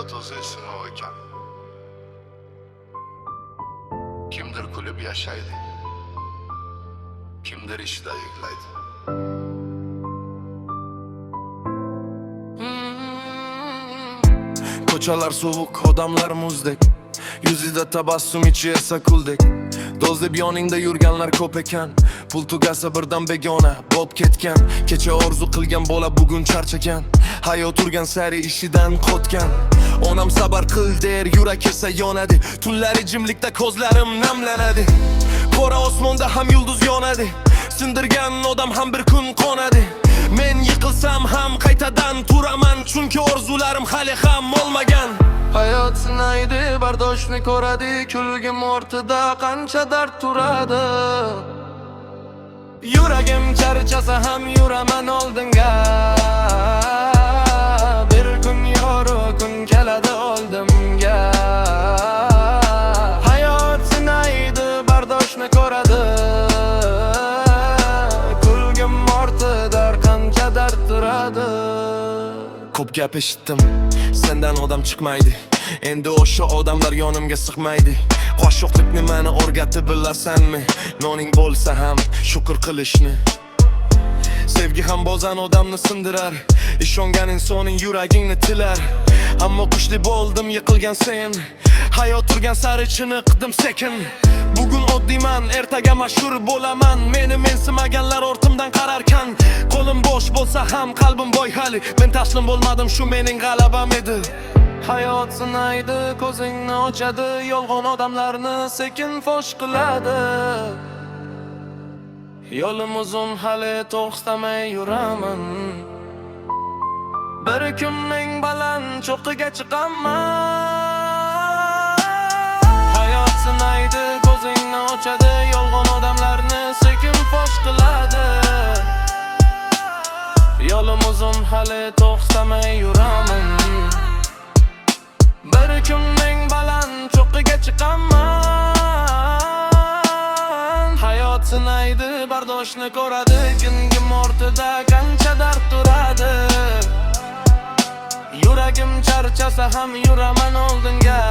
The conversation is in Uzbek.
hayot o'zi sinov ekan. Kimdir kulib yashaydi, kimdir ishda yig'laydi. Ko'chalar sovuq, odamlar muzdek, yuzida tabassum, ichi esa kuldek. Do'z deb yoningda yurganlar ko'p ekan, pul tugasa birdan begona bo'lib ketgan. Kecha orzu qilgan bola bugun charchagan, hayot urgan sari ishidan qotgan. Onam sabr qil der, yurak esa yonadi, tunlari jimlikda ko'zlarim namlanadi. Qora osmonda ham yulduz yonadi, sindirgan odam ham bir kun qonadi. Men yiqilsam ham qaytadan turaman, chunki orzularim hali ham olmagan. Hayot sinaydi, bardoshni ko'radi, kulgim ortida qancha dard turadi. Yuragim charchasa ham yuraman oldinga, bir kun yorug' kun keladi oldimga. Hayot sinaydi, bardoshni ko'radi, kulgim ortida qancha dard turadi. Ko'p gap eshitdim, sendan odam chiqmaydi, endi o'sha odamlar yonimga sig'maydi. Qoshiqlik nimani o'rgatib bilasanmi? Noning bo'lsa ham shukr qilishni. Sevgi ham ba'zan odamni sindirar, ishongan insoning yuragingni tilar. Ammo kuchli bo'ldim yiqilgan sen, hayot turgan sari chiniqdim sekin. Bugun oddiyman, ertaga mashhur bo'laman, meni mensimaganlar ortimdan qararkan. Qo'lim bo'sh bo'lsa ham qalbim boy hali, men taslim bo'lmadim, shu mening g'alabam edi. Hayot sinaydi, ko'zingni ochadi, yolg'on odamlarni sekin fosh qiladi. Yo'lim uzun, hali to'xtamay yuraman, bir kun eng baland cho'qqiga chiqaman. Hayot sinaydi, ko'zingni ochadi, yolg'on odamlarni sekin fosh qiladi. Yo'lim uzun, hali to'xtamay yuraman, bir kun eng baland cho'qqiga chiqaman. Hayot sinaydi, bardoshni ko'radi, kungim ortida qancha dard turadi. Yuragim charchasa ham yuraman oldinga.